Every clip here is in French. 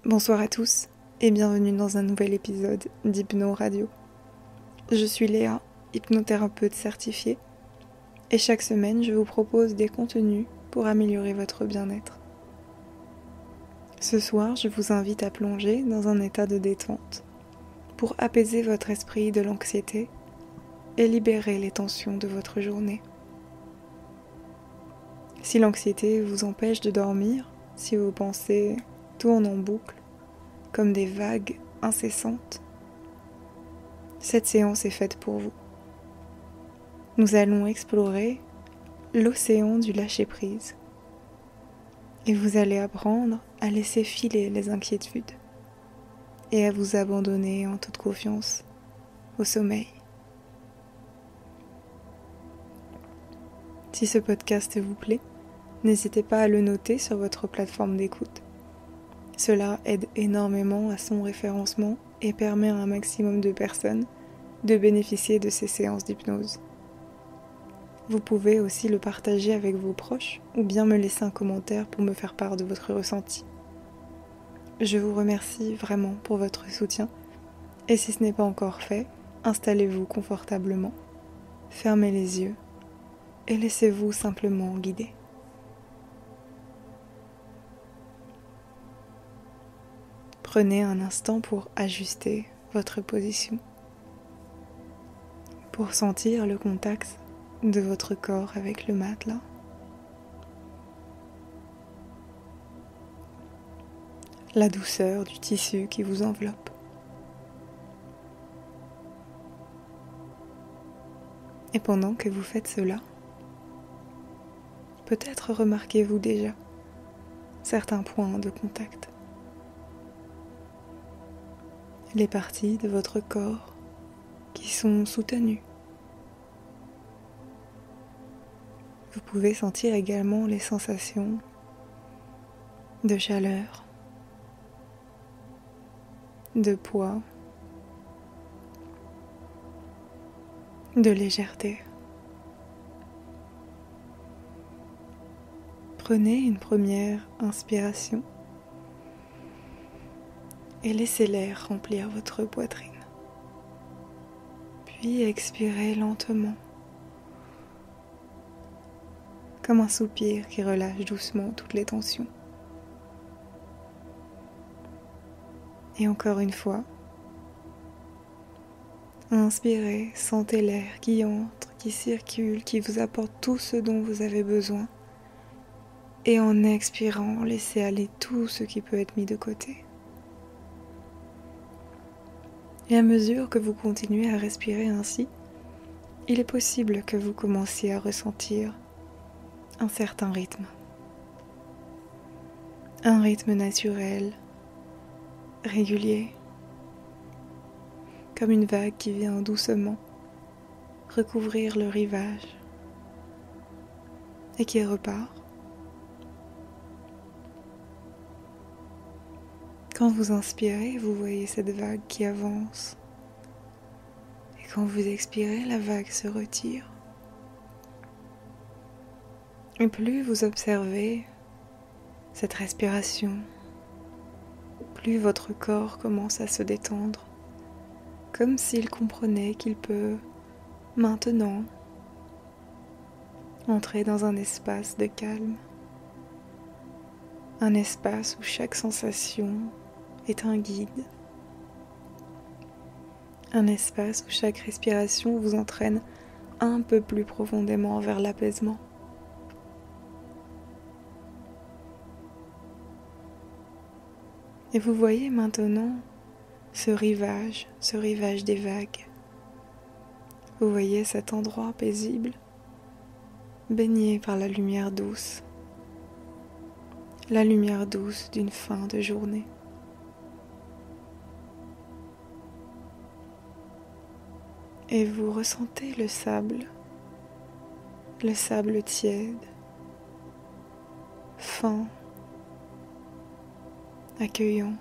Bonsoir à tous et bienvenue dans un nouvel épisode d'Hypno Radio. Je suis Léa, hypnothérapeute certifiée, et chaque semaine je vous propose des contenus pour améliorer votre bien-être. Ce soir, je vous invite à plonger dans un état de détente pour apaiser votre esprit de l'anxiété et libérer les tensions de votre journée. Si l'anxiété vous empêche de dormir, si vos pensées tournent en boucle, comme des vagues incessantes, cette séance est faite pour vous. Nous allons explorer l'océan du lâcher-prise et vous allez apprendre à laisser filer les inquiétudes et à vous abandonner en toute confiance au sommeil. Si ce podcast vous plaît, n'hésitez pas à le noter sur votre plateforme d'écoute. Cela aide énormément à son référencement et permet à un maximum de personnes de bénéficier de ces séances d'hypnose. Vous pouvez aussi le partager avec vos proches ou bien me laisser un commentaire pour me faire part de votre ressenti. Je vous remercie vraiment pour votre soutien et si ce n'est pas encore fait, installez-vous confortablement, fermez les yeux et laissez-vous simplement guider. Prenez un instant pour ajuster votre position, pour sentir le contact de votre corps avec le matelas. La douceur du tissu qui vous enveloppe. Et pendant que vous faites cela, peut-être remarquez-vous déjà certains points de contact. Les parties de votre corps qui sont soutenues. Vous pouvez sentir également les sensations de chaleur, de poids, de légèreté. Prenez une première inspiration et laissez l'air remplir votre poitrine. Puis expirez lentement, comme un soupir qui relâche doucement toutes les tensions. Et encore une fois, inspirez, sentez l'air qui entre, qui circule, qui vous apporte tout ce dont vous avez besoin. Et en expirant, laissez aller tout ce qui peut être mis de côté. Et à mesure que vous continuez à respirer ainsi, il est possible que vous commenciez à ressentir un certain rythme. Un rythme naturel, régulier, comme une vague qui vient doucement recouvrir le rivage et qui repart. Quand vous inspirez, vous voyez cette vague qui avance. Et quand vous expirez, la vague se retire. Et plus vous observez cette respiration, plus votre corps commence à se détendre, comme s'il comprenait qu'il peut maintenant entrer dans un espace de calme, un espace où chaque sensation est un guide, un espace où chaque respiration vous entraîne un peu plus profondément vers l'apaisement. Et vous voyez maintenant ce rivage des vagues. Vous voyez cet endroit paisible, baigné par la lumière douce d'une fin de journée. Et vous ressentez le sable tiède, fin, accueillant.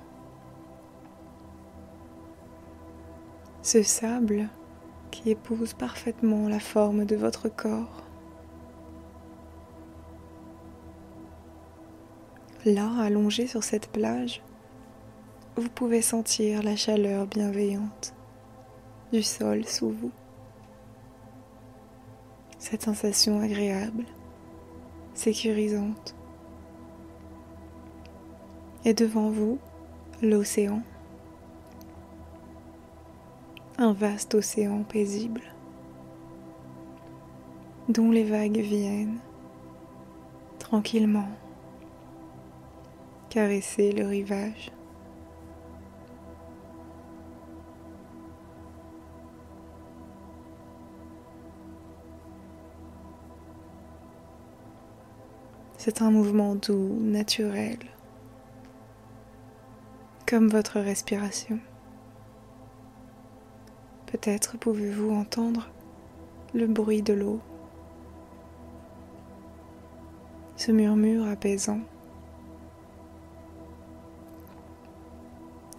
Ce sable qui épouse parfaitement la forme de votre corps. Là, allongé sur cette plage, vous pouvez sentir la chaleur bienveillante du sol sous vous. Cette sensation agréable, sécurisante. Et devant vous, l'océan. Un vaste océan paisible, dont les vagues viennent tranquillement caresser le rivage. C'est un mouvement doux, naturel, comme votre respiration. Peut-être pouvez-vous entendre le bruit de l'eau, ce murmure apaisant.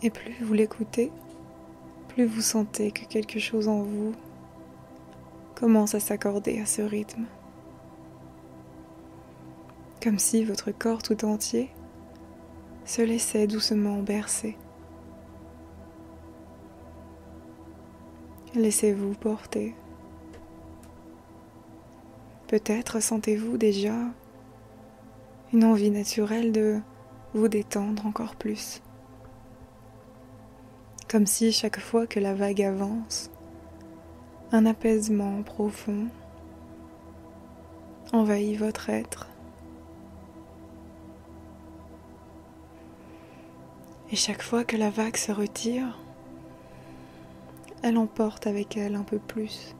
Et plus vous l'écoutez, plus vous sentez que quelque chose en vous commence à s'accorder à ce rythme. Comme si votre corps tout entier se laissait doucement bercer. Laissez-vous porter. Peut-être sentez-vous déjà une envie naturelle de vous détendre encore plus. Comme si chaque fois que la vague avance, un apaisement profond envahit votre être. Et chaque fois que la vague se retire, elle emporte avec elle un peu plus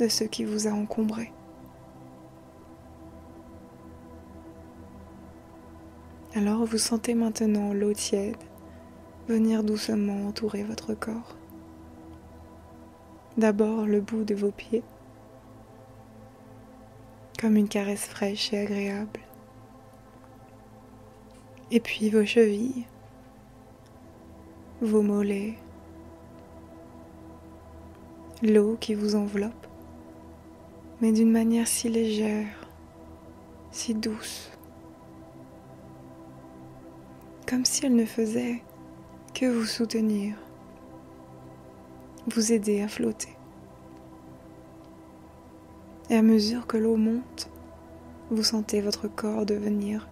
de ce qui vous a encombré. Alors vous sentez maintenant l'eau tiède venir doucement entourer votre corps. D'abord le bout de vos pieds, comme une caresse fraîche et agréable. Et puis vos chevilles, vos mollets, l'eau qui vous enveloppe, mais d'une manière si légère, si douce, comme si elle ne faisait que vous soutenir, vous aider à flotter. Et à mesure que l'eau monte, vous sentez votre corps devenir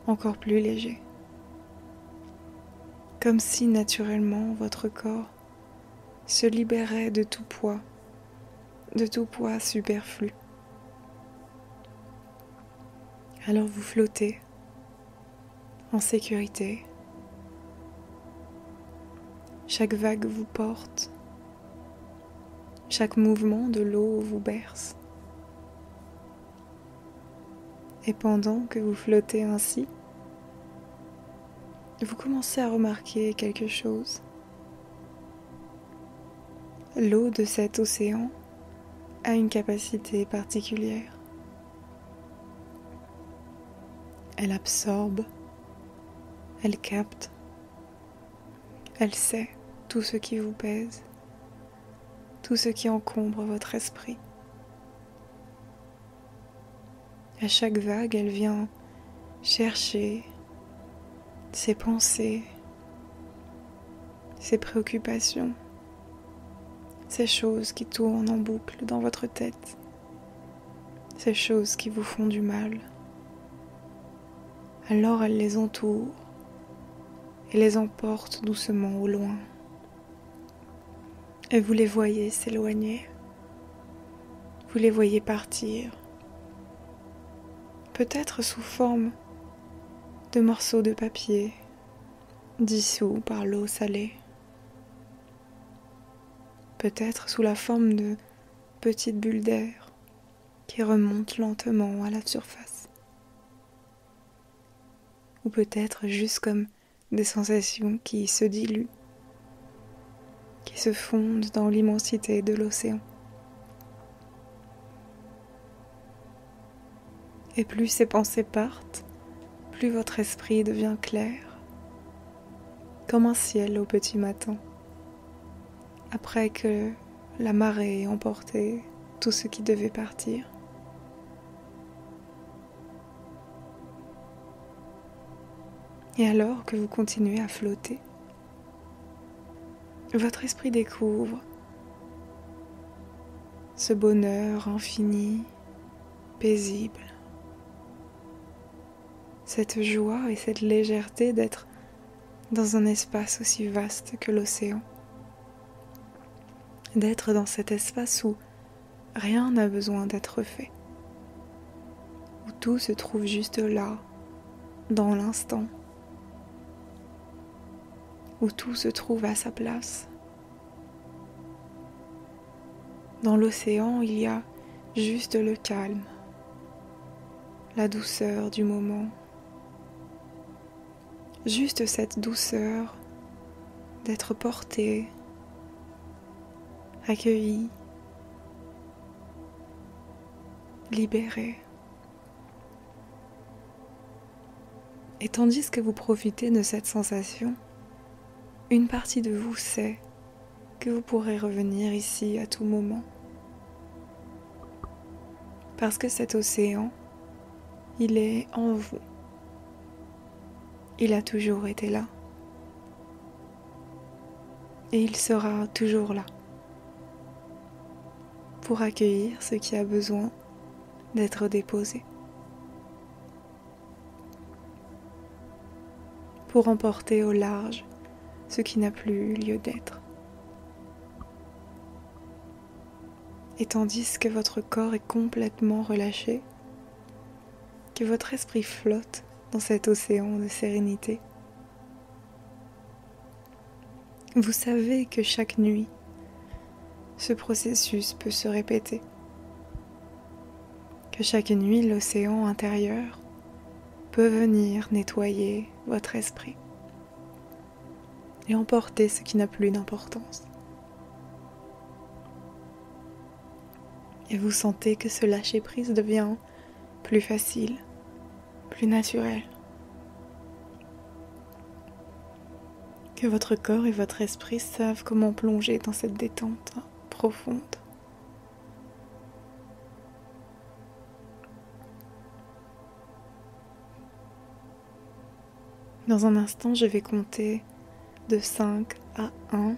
encore plus léger. Comme si naturellement votre corps se libérait de tout poids superflu. Alors vous flottez en sécurité. Chaque vague vous porte, chaque mouvement de l'eau vous berce. Et pendant que vous flottez ainsi, vous commencez à remarquer quelque chose. L'eau de cet océan a une capacité particulière. Elle absorbe, elle capte, elle sait tout ce qui vous pèse, tout ce qui encombre votre esprit. À chaque vague, elle vient chercher ses pensées, ses préoccupations, ces choses qui tournent en boucle dans votre tête, ces choses qui vous font du mal. Alors elle les entoure et les emporte doucement au loin. Et vous les voyez s'éloigner, vous les voyez partir, peut-être sous forme de morceaux de papier dissous par l'eau salée, peut-être sous la forme de petites bulles d'air qui remontent lentement à la surface, ou peut-être juste comme des sensations qui se diluent, qui se fondent dans l'immensité de l'océan. Et plus ces pensées partent, plus votre esprit devient clair, comme un ciel au petit matin, après que la marée ait emporté tout ce qui devait partir. Et alors que vous continuez à flotter votre esprit découvre ce bonheur infini, paisible, cette joie et cette légèreté d'être dans un espace aussi vaste que l'océan, d'être dans cet espace où rien n'a besoin d'être fait, où tout se trouve juste là, dans l'instant, où tout se trouve à sa place. Dans l'océan, il y a juste le calme, la douceur du moment, juste cette douceur d'être porté, accueilli, libéré. Et tandis que vous profitez de cette sensation, une partie de vous sait que vous pourrez revenir ici à tout moment. Parce que cet océan, il est en vous. Il a toujours été là. Et il sera toujours là. Pour accueillir ce qui a besoin d'être déposé. Pour emporter au large ce qui n'a plus lieu d'être. Et tandis que votre corps est complètement relâché, que votre esprit flotte dans cet océan de sérénité, vous savez que chaque nuit, ce processus peut se répéter, que chaque nuit, l'océan intérieur peut venir nettoyer votre esprit et emporter ce qui n'a plus d'importance. Et vous sentez que ce lâcher-prise devient plus facile, plus naturel. Que votre corps et votre esprit savent comment plonger dans cette détente profonde. Dans un instant, je vais compter de 5 à 1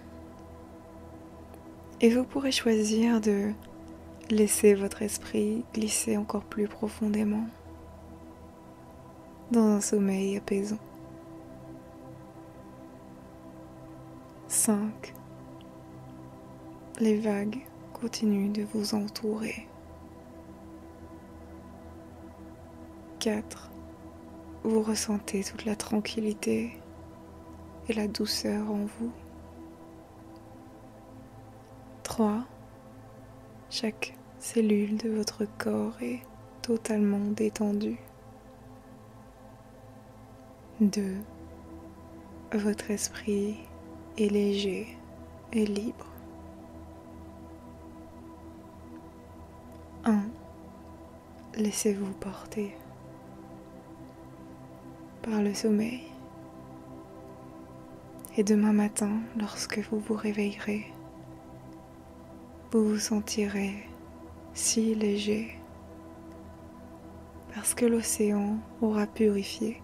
et vous pourrez choisir de laissez votre esprit glisser encore plus profondément dans un sommeil apaisant. 5. Les vagues continuent de vous entourer. 4. Vous ressentez toute la tranquillité et la douceur en vous. 3. Chaque cellule de votre corps est totalement détendue. 2. Votre esprit est léger et libre. 1. Laissez-vous porter par le sommeil. Et demain matin, lorsque vous vous réveillerez, vous vous sentirez si léger parce que l'océan aura purifié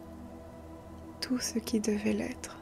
tout ce qui devait l'être.